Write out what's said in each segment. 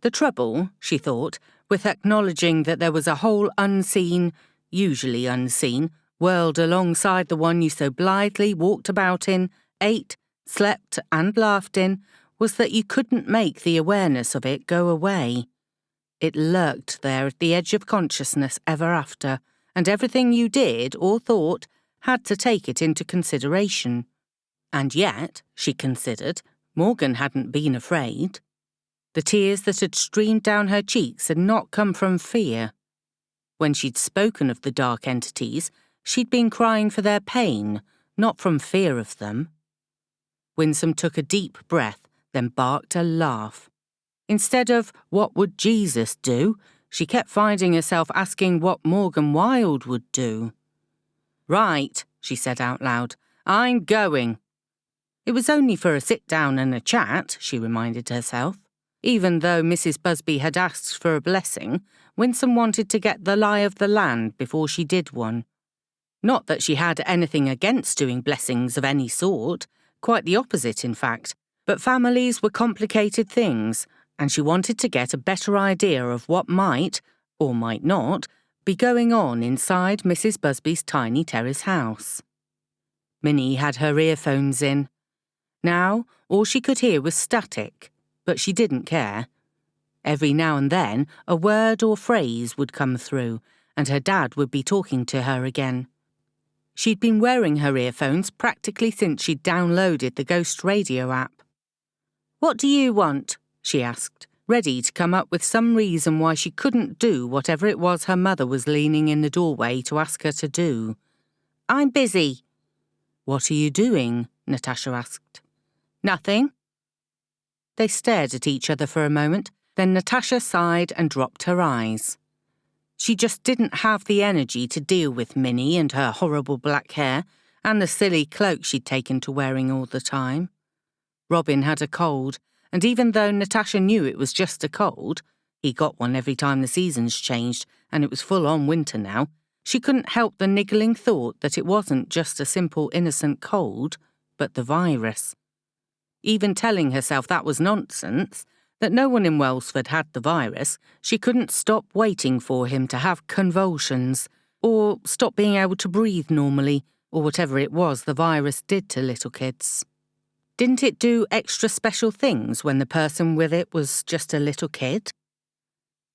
The trouble, she thought, with acknowledging that there was a whole unseen, usually unseen, world alongside the one you so blithely walked about in, ate, slept and laughed in, was that you couldn't make the awareness of it go away. It lurked there at the edge of consciousness ever after, and everything you did or thought had to take it into consideration. And yet, she considered, Morgan hadn't been afraid. The tears that had streamed down her cheeks had not come from fear. When she'd spoken of the dark entities, she'd been crying for their pain, not from fear of them. Winsome took a deep breath, then barked a laugh. Instead of, what would Jesus do, she kept finding herself asking what Morgan Wilde would do. Right, she said out loud, I'm going. It was only for a sit-down and a chat, she reminded herself. Even though Mrs. Busby had asked for a blessing, Winsome wanted to get the lie of the land before she did one. Not that she had anything against doing blessings of any sort, quite the opposite in fact, but families were complicated things, and she wanted to get a better idea of what might, or might not, be going on inside Mrs. Busby's tiny terrace house. Minnie had her earphones in. Now, all she could hear was static, but she didn't care. Every now and then, a word or phrase would come through, and her dad would be talking to her again. She'd been wearing her earphones practically since she'd downloaded the Ghost Radio app. "What do you want?" she asked, ready to come up with some reason why she couldn't do whatever it was her mother was leaning in the doorway to ask her to do. "I'm busy." "What are you doing?" Natasha asked. "Nothing." They stared at each other for a moment, then Natasha sighed and dropped her eyes. She just didn't have the energy to deal with Minnie and her horrible black hair and the silly cloak she'd taken to wearing all the time. Robin had a cold, and even though Natasha knew it was just a cold, he got one every time the seasons changed and it was full-on winter now, she couldn't help the niggling thought that it wasn't just a simple innocent cold, but the virus. Even telling herself that was nonsense, that no one in Welsford had the virus, she couldn't stop waiting for him to have convulsions, or stop being able to breathe normally, or whatever it was the virus did to little kids. Didn't it do extra special things when the person with it was just a little kid?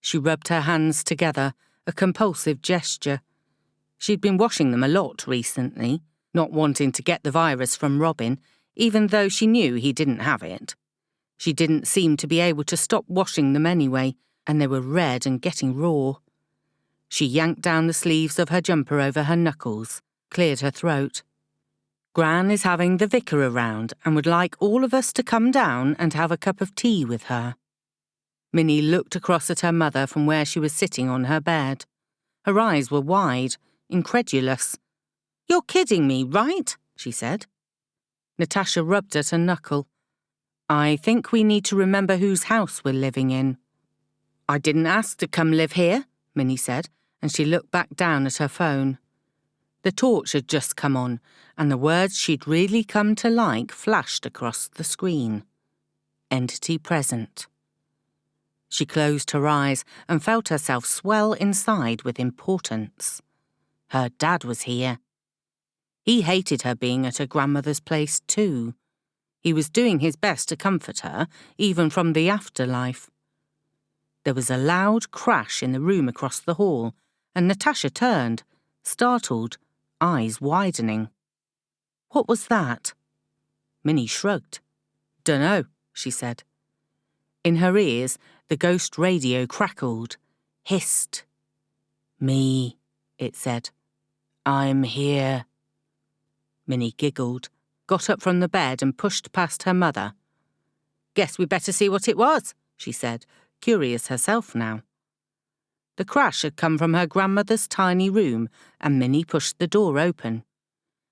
She rubbed her hands together, a compulsive gesture. She'd been washing them a lot recently, not wanting to get the virus from Robin, even though she knew he didn't have it. She didn't seem to be able to stop washing them anyway, and they were red and getting raw. She yanked down the sleeves of her jumper over her knuckles, cleared her throat. "Gran is having the vicar around and would like all of us to come down and have a cup of tea with her." Minnie looked across at her mother from where she was sitting on her bed. Her eyes were wide, incredulous. "You're kidding me, right?" she said. Natasha rubbed at her knuckle. "I think we need to remember whose house we're living in." "I didn't ask to come live here," Minnie said, and she looked back down at her phone. The torch had just come on, and the words she'd really come to like flashed across the screen. Entity present. She closed her eyes and felt herself swell inside with importance. Her dad was here. He hated her being at her grandmother's place too. He was doing his best to comfort her, even from the afterlife. There was a loud crash in the room across the hall, and Natasha turned, startled, eyes widening. "What was that?" Minnie shrugged. "Dunno," she said. In her ears, the ghost radio crackled, hissed. "Me," it said. "I'm here." Minnie giggled, got up from the bed and pushed past her mother. "Guess we better see what it was," she said, curious herself now. The crash had come from her grandmother's tiny room, and Minnie pushed the door open.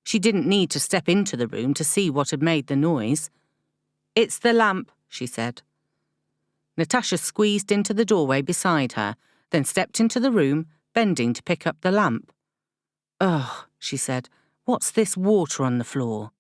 She didn't need to step into the room to see what had made the noise. "It's the lamp," she said. Natasha squeezed into the doorway beside her, then stepped into the room, bending to pick up the lamp. "Ugh," she said, "what's this water on the floor?"